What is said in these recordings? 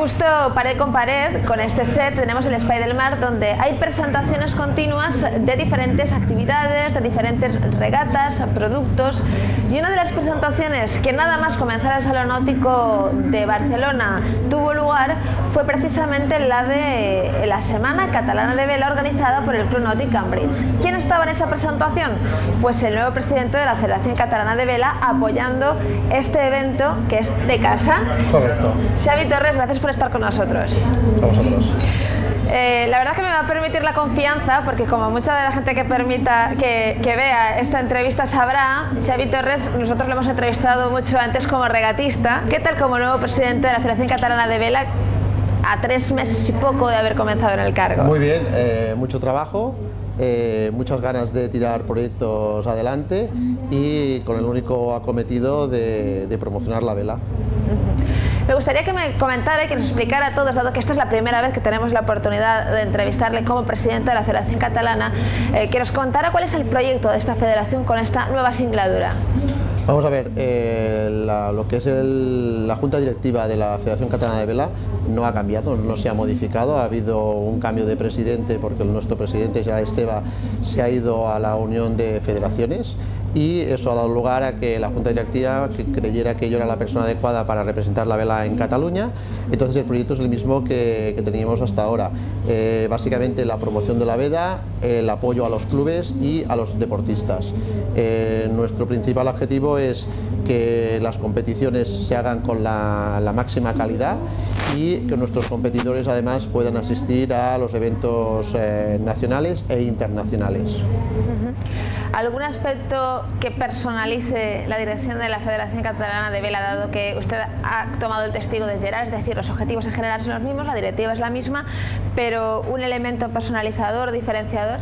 Justo pared con pared, con este set, tenemos el Spy del Mar, donde hay presentaciones continuas de diferentes actividades, de diferentes regatas, productos. Y una de las presentaciones que nada más comenzar el Salón Náutico de Barcelona tuvo lugar fue precisamente la de la Semana Catalana de Vela, organizada por el Club Nàutic Cambrils. ¿Quién estaba en esa presentación? Pues el nuevo presidente de la Federación Catalana de Vela, apoyando este evento que es de casa. Correcto. Xavi Torres, gracias por estar con nosotros. A vosotros. La verdad que me va a permitir la confianza, porque como mucha de la gente que vea esta entrevista sabrá, Xavi Torres, nosotros lo hemos entrevistado mucho antes como regatista. ¿Qué tal como nuevo presidente de la Federación Catalana de Vela, a 3 meses y poco de haber comenzado en el cargo? Muy bien, mucho trabajo, muchas ganas de tirar proyectos adelante y con el único acometido de promocionar la vela. Me gustaría que me comentara y que nos explicara a todos, dado que esta es la primera vez que tenemos la oportunidad de entrevistarle como presidente de la Federación Catalana, que nos contara cuál es el proyecto de esta federación con esta nueva singladura. Vamos a ver, lo que es la Junta Directiva de la Federación Catalana de Vela no ha cambiado, no se ha modificado. Ha habido un cambio de presidente porque nuestro presidente, Gerard Esteve, se ha ido a la Unión de Federaciones y eso ha dado lugar a que la Junta Directiva creyera que yo era la persona adecuada para representar la vela en Cataluña. Entonces el proyecto es el mismo que teníamos hasta ahora. Básicamente la promoción de la vela, el apoyo a los clubes y a los deportistas. Nuestro principal objetivo es que las competiciones se hagan con la máxima calidad y que nuestros competidores además puedan asistir a los eventos nacionales e internacionales. ¿Algún aspecto que personalice la dirección de la Federación Catalana de Vela, dado que usted ha tomado el testigo de Gerard? Es decir, los objetivos en general son los mismos, la directiva es la misma, pero un elemento personalizador, diferenciador.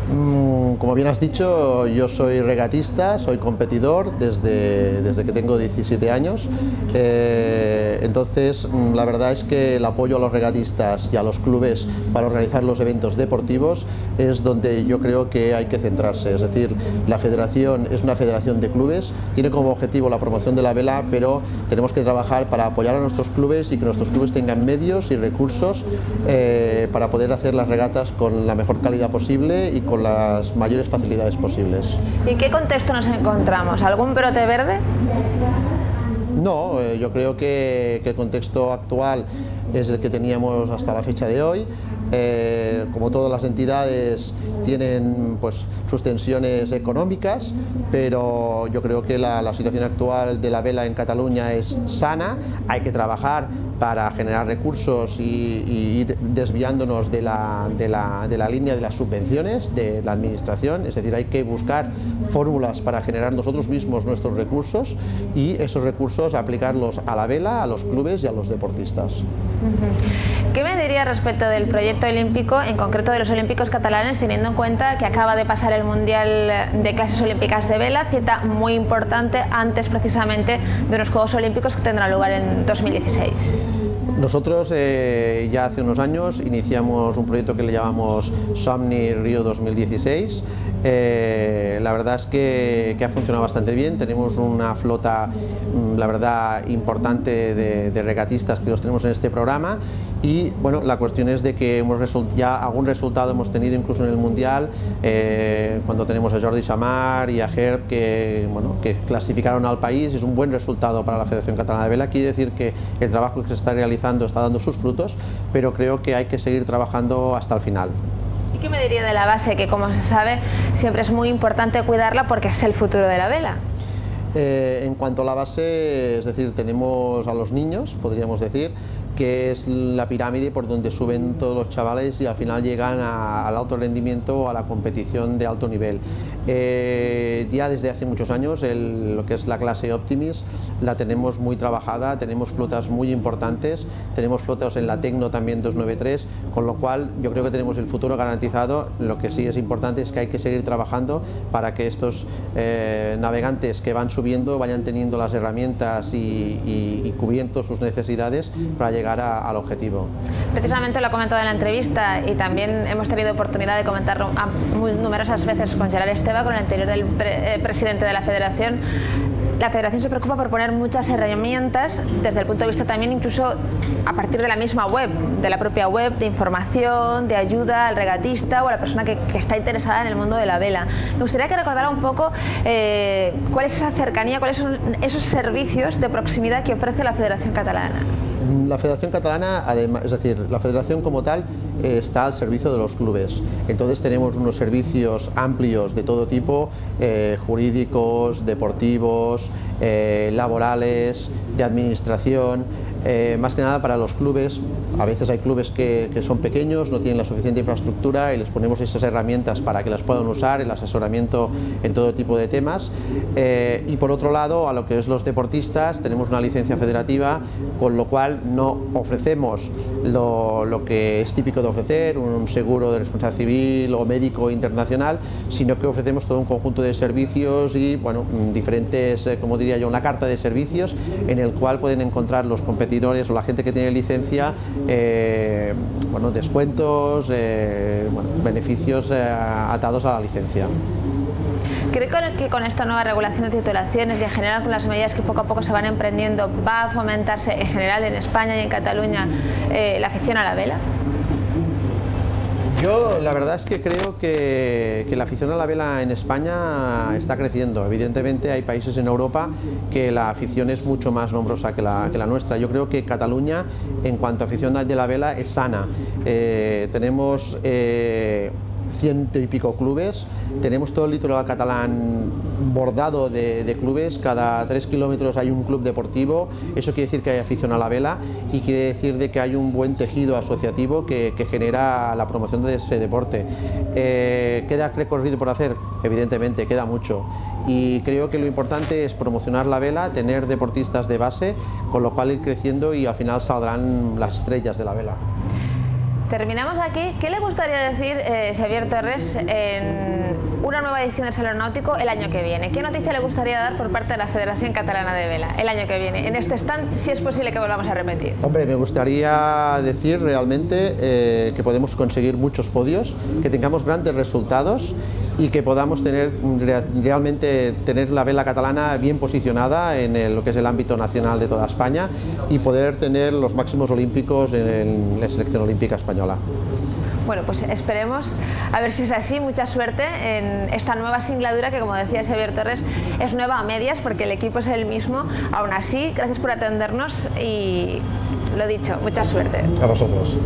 Como bien has dicho, yo soy regatista, soy competidor desde que tengo 17 años, entonces la verdad es que el apoyo a los regatistas y a los clubes para organizar los eventos deportivos es donde yo creo que hay que centrarse. Es decir, la federación es una federación de clubes, tiene como objetivo la promoción de la vela, pero tenemos que trabajar para apoyar a nuestros clubes y que nuestros clubes tengan medios y recursos para poder hacer las regatas con la mejor calidad posible y con las mayores facilidades posibles. ¿Y en qué contexto nos encontramos? ¿Algún brote verde? No, yo creo que el contexto actual es el que teníamos hasta la fecha de hoy. Como todas las entidades tienen pues sus tensiones económicas, pero yo creo que la situación actual de la vela en Cataluña es sana. Hay que trabajar para generar recursos y ir desviándonos de la línea de las subvenciones de la administración. Es decir, hay que buscar fórmulas para generar nosotros mismos nuestros recursos y esos recursos aplicarlos a la vela, a los clubes y a los deportistas. ¿Qué me diría respecto del proyecto olímpico, en concreto de los olímpicos catalanes, teniendo en cuenta que acaba de pasar el Mundial de Clases Olímpicas de Vela, cita muy importante antes precisamente de los Juegos Olímpicos que tendrán lugar en 2016? Nosotros ya hace unos años iniciamos un proyecto que le llamamos Somni Río 2016. La verdad es que ha funcionado bastante bien. Tenemos una flota, la verdad, importante de regatistas que los tenemos en este programa. Y bueno, la cuestión es de que ya algún resultado hemos tenido incluso en el Mundial, cuando tenemos a Jordi Samar y a Herb que clasificaron al país. Es un buen resultado para la Federación Catalana de Vela. Quiere decir que el trabajo que se está realizando está dando sus frutos, pero creo que hay que seguir trabajando hasta el final. ¿Y qué me diría de la base, que como se sabe siempre es muy importante cuidarla porque es el futuro de la vela? En cuanto a la base, es decir, tenemos a los niños, podríamos decir, que es la pirámide por donde suben todos los chavales y al final llegan al alto rendimiento, a la competición de alto nivel. Ya desde hace muchos años lo que es la clase Optimis la tenemos muy trabajada, tenemos flotas muy importantes, tenemos flotas en la Tecno también 293, con lo cual yo creo que tenemos el futuro garantizado. Lo que sí es importante es que hay que seguir trabajando para que estos navegantes que van subiendo vayan teniendo las herramientas y cubierto sus necesidades para llegar al objetivo. Precisamente lo ha comentado en la entrevista y también hemos tenido oportunidad de comentarlo numerosas veces con Gerard Esteve, con el anterior presidente de la Federación. la Federación se preocupa por poner muchas herramientas desde el punto de vista también incluso a partir de la misma web, de la propia web, de información, de ayuda al regatista o a la persona que está interesada en el mundo de la vela. Me gustaría que recordara un poco cuál es esa cercanía, cuáles son esos servicios de proximidad que ofrece la Federación Catalana. La Federación Catalana, además, es decir, la Federación como tal está al servicio de los clubes. Entonces tenemos unos servicios amplios de todo tipo, jurídicos, deportivos, laborales, de administración, más que nada para los clubes. A veces hay clubes que son pequeños, no tienen la suficiente infraestructura y les ponemos esas herramientas para que las puedan usar, el asesoramiento en todo tipo de temas. Y por otro lado, a lo que es los deportistas, tenemos una licencia federativa, con lo cual no ofrecemos lo que es típico de ofrecer, un seguro de responsabilidad civil o médico internacional, sino que ofrecemos todo un conjunto de servicios y, bueno, diferentes, como diría yo, una carta de servicios en el cual pueden encontrar los competidores o la gente que tiene licencia, bueno, descuentos, bueno, beneficios atados a la licencia. ¿Cree que con esta nueva regulación de titulaciones y en general con las medidas que poco a poco se van emprendiendo va a fomentarse en general en España y en Cataluña la afición a la vela? Yo la verdad es que creo que la afición a la vela en España está creciendo. Evidentemente hay países en Europa que la afición es mucho más nombrosa que la nuestra. Yo creo que Cataluña, en cuanto a afición de la vela, es sana. Tenemos 100 y pico clubes, tenemos todo el litoral catalán bordado de clubes, cada 3 kilómetros hay un club deportivo. Eso quiere decir que hay afición a la vela y quiere decir de que hay un buen tejido asociativo que genera la promoción de este deporte. ¿Queda recorrido por hacer? Evidentemente, queda mucho. Y creo que lo importante es promocionar la vela, tener deportistas de base, con lo cual ir creciendo y al final saldrán las estrellas de la vela. Terminamos aquí. ¿Qué le gustaría decir, Xavier Torres, en una nueva edición del Salón Náutico el año que viene? ¿Qué noticia le gustaría dar por parte de la Federación Catalana de Vela el año que viene? En este stand, si es posible que volvamos a repetir. Hombre, me gustaría decir realmente que podemos conseguir muchos podios, que tengamos grandes resultados y que podamos realmente tener la vela catalana bien posicionada en lo que es el ámbito nacional de toda España y poder tener los máximos olímpicos en la selección olímpica española. Bueno, pues esperemos a ver si es así. Mucha suerte en esta nueva singladura que, como decía Xavier Torres, es nueva a medias porque el equipo es el mismo. Aún así, gracias por atendernos y lo dicho, mucha suerte. A vosotros.